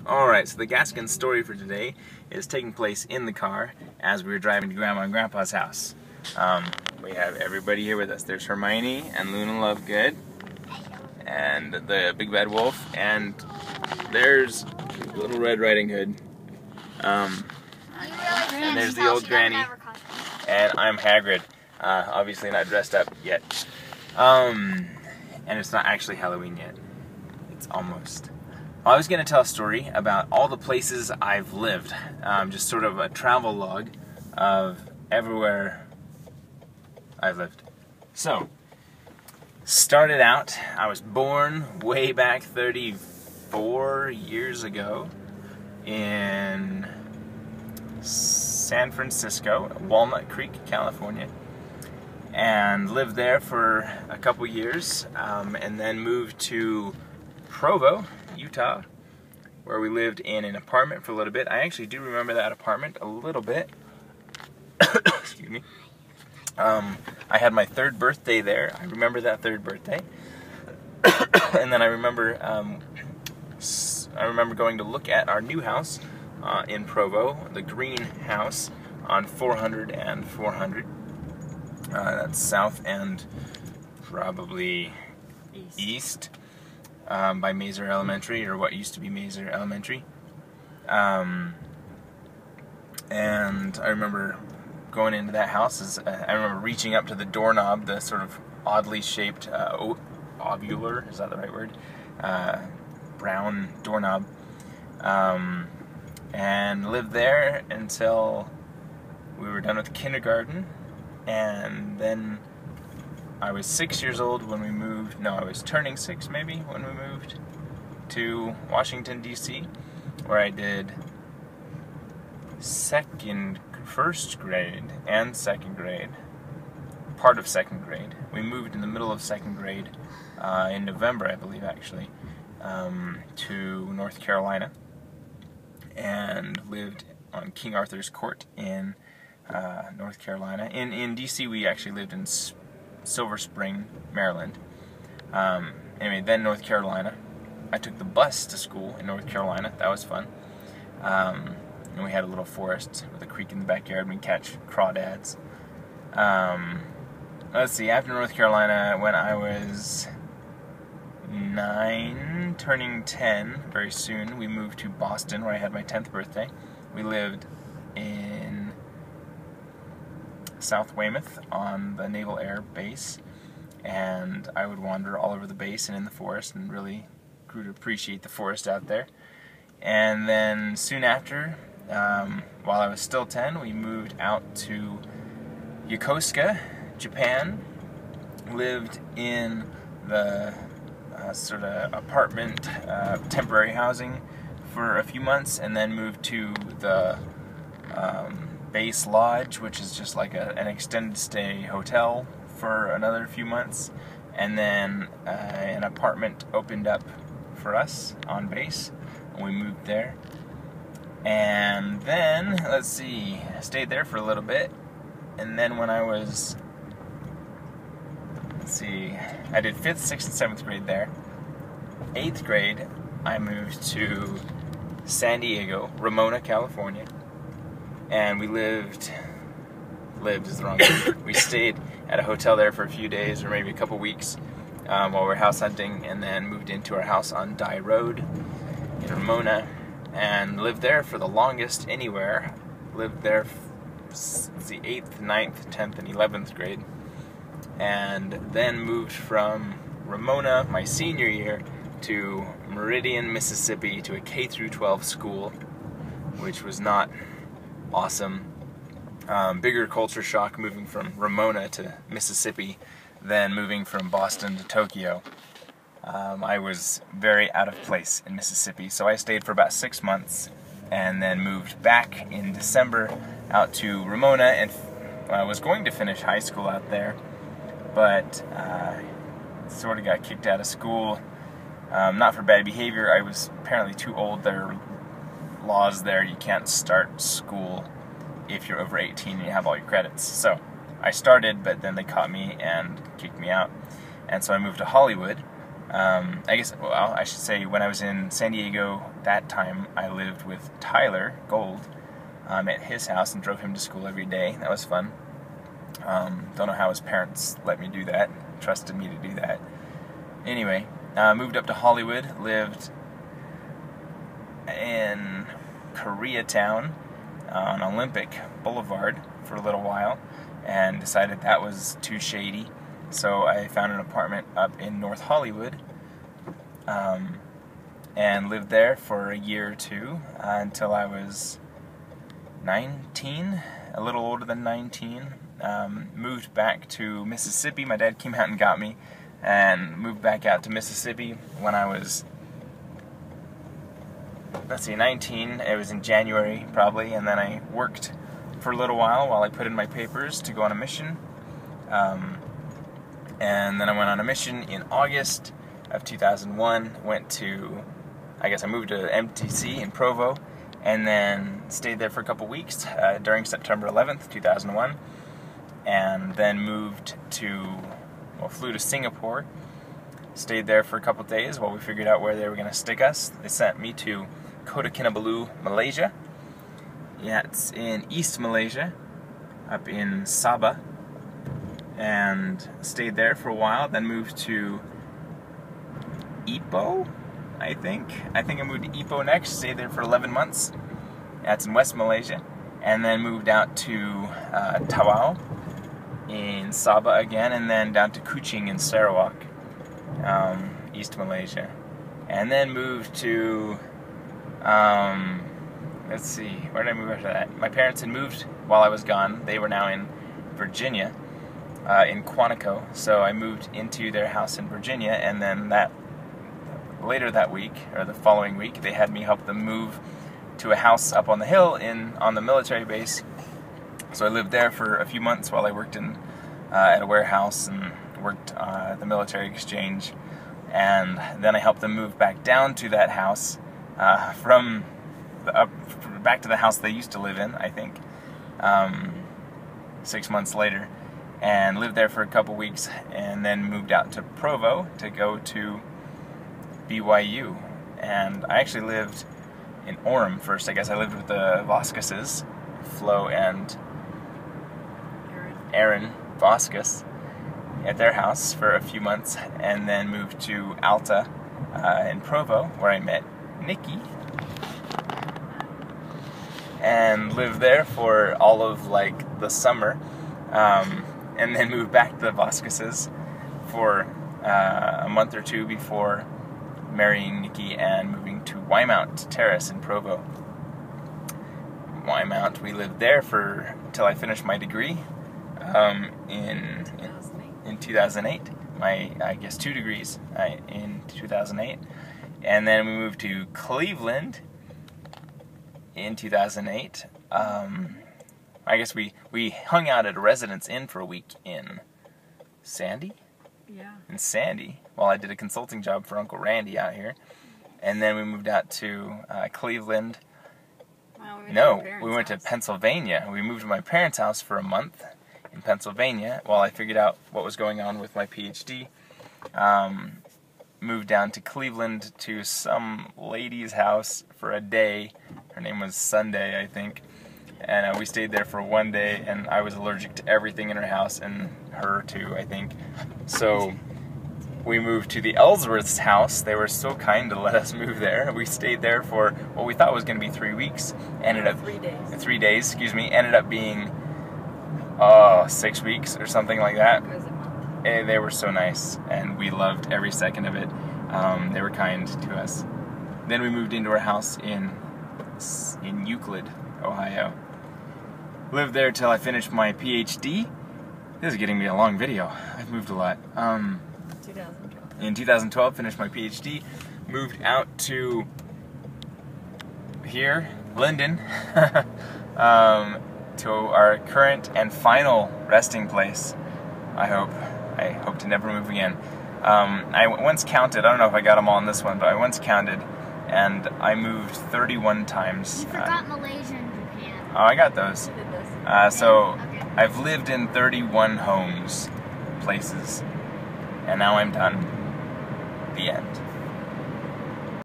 Alright, so the Gaskin story for today is taking place in the car as we were driving to Grandma and Grandpa's house. We have everybody here with us. There's Hermione and Luna Lovegood and the Big Bad Wolf, and there's Little Red Riding Hood. And there's the old granny, and I'm Hagrid. Obviously not dressed up yet. And it's not actually Halloween yet. It's almost. I was going to tell a story about all the places I've lived, just sort of a travel log of everywhere I've lived. So, started out, I was born way back 34 years ago in San Francisco, Walnut Creek, California, and lived there for a couple years, and then moved to Provo, Utah, where we lived in an apartment for a little bit. I actually do remember that apartment a little bit. Excuse me. I had my third birthday there. I remember that third birthday. And then I remember going to look at our new house in Provo, the green house on 400 and 400. That's south and probably east. By Mazer Elementary, or what used to be Mazer Elementary. And I remember going into that house, I remember reaching up to the doorknob, the sort of oddly shaped, ovular, is that the right word? Brown doorknob. And lived there until we were done with kindergarten, and then I was 6 years old when we moved, no, I was turning 6 maybe when we moved to Washington, D.C., where I did first grade and second grade, part of second grade. We moved in the middle of second grade, in November, I believe, actually, to North Carolina, and lived on King Arthur's Court in North Carolina. In D.C., we actually lived in Silver Spring, Maryland. Anyway, then North Carolina. I took the bus to school in North Carolina. That was fun. And we had a little forest with a creek in the backyard. We'd catch crawdads. Let's see, after North Carolina, when I was 9, turning 10 very soon, we moved to Boston, where I had my 10th birthday. We lived in South Weymouth on the Naval Air Base, and I would wander all over the base and in the forest, and really grew to appreciate the forest out there. And then soon after, while I was still 10, we moved out to Yokosuka, Japan, lived in the sort of apartment, temporary housing for a few months, and then moved to the Base Lodge, which is just like an extended stay hotel, for another few months, and then an apartment opened up for us on base, and we moved there. And then, let's see, I stayed there for a little bit, and then when I was, I did 5th, 6th, and 7th grade there. 8th grade, I moved to San Diego, Ramona, California. And we lived is the wrong word. We stayed at a hotel there for a few days, or maybe a couple weeks, while we were house hunting, and then moved into our house on Dye Road in Ramona, and lived there for the longest anywhere. Lived there, the 8th, 9th, 10th, and 11th grade. And then moved from Ramona, my senior year, to Meridian, Mississippi, to a K-12 school, which was not awesome. Bigger culture shock moving from Ramona to Mississippi than moving from Boston to Tokyo. I was very out of place in Mississippi, so I stayed for about 6 months and then moved back in December out to Ramona, and I was going to finish high school out there, but sort of got kicked out of school. Not for bad behavior. I was apparently too old. There are laws there. You can't start school if you're over 18 and you have all your credits. So I started, but then they caught me and kicked me out. And so I moved to Hollywood, I guess, well, I should say when I was in San Diego that time, I lived with Tyler Gold at his house and drove him to school every day. That was fun. Don't know how his parents let me do that, trusted me to do that. Anyway, moved up to Hollywood, lived in Koreatown on Olympic Boulevard for a little while and decided that was too shady. So I found an apartment up in North Hollywood and lived there for a year or two until I was 19, a little older than 19. Moved back to Mississippi. My dad came out and got me and moved back out to Mississippi when I was, 19. It was in January probably, and then I worked for a little while I put in my papers to go on a mission. And then I went on a mission in August of 2001, I moved to MTC in Provo, and then stayed there for a couple weeks during September 11th, 2001, and then flew to Singapore, stayed there for a couple days while we figured out where they were going to stick us. They sent me to Kota Kinabalu, Malaysia. Yeah, it's in East Malaysia, up in Sabah, and stayed there for a while, then moved to Ipoh, I think I moved to Ipoh next, stayed there for 11 months, that's in West Malaysia, and then moved out to Tawau in Sabah again, and then down to Kuching in Sarawak, East Malaysia, and then moved to, let's see, where did I move after that? My parents had moved while I was gone. They were now in Virginia, in Quantico, so I moved into their house in Virginia, and then later that week, or the following week, they had me help them move to a house up on the hill on the military base. So I lived there for a few months while I worked at a warehouse and worked at the military exchange, and then I helped them move back down to that house back to the house they used to live in, I think, 6 months later, and lived there for a couple weeks, and then moved out to Provo to go to BYU. And I actually lived in Orem first. I guess I lived with the Vasquezes, Flo and Aaron Vasquez, at their house for a few months, and then moved to Alta in Provo, where I met Nikki, and lived there for all of the summer, and then moved back to the Vasquezes for a month or two before marrying Nikki and moving to Wymount Terrace in Provo. Wymount, we lived there until I finished my degree in 2008. I guess 2 degrees in 2008, and then we moved to Cleveland in 2008. I guess we hung out at a residence inn for a week in Sandy? Yeah. In Sandy, while I did a consulting job for Uncle Randy out here. And then we moved out to Cleveland. Wow, we went to Pennsylvania. We moved to my parents' house for a month in Pennsylvania while I figured out what was going on with my PhD. Moved down to Cleveland to some lady's house for a day. Her name was Sunday, I think. And we stayed there for 1 day, and I was allergic to everything in her house, and her too, I think. So we moved to the Ellsworth's house. They were so kind to let us move there. We stayed there for what we thought was going to be 3 weeks. Ended up 3 days. 3 days, excuse me. Ended up being 6 weeks or something like that. It was a month. They were so nice, and we loved every second of it. They were kind to us. Then we moved into our house in Euclid, Ohio. Lived there till I finished my PhD. This is getting me a long video. I've moved a lot. 2012. In 2012, finished my PhD. Moved out to here, Linden, to our current and final resting place. I hope to never move again. I once counted, I don't know if I got them all in this one, but I once counted, and I moved 31 times. You forgot Malaysia and Japan. Oh, I got those. You did this. So Okay. I've lived in 31 homes, places, and now I'm done. The end.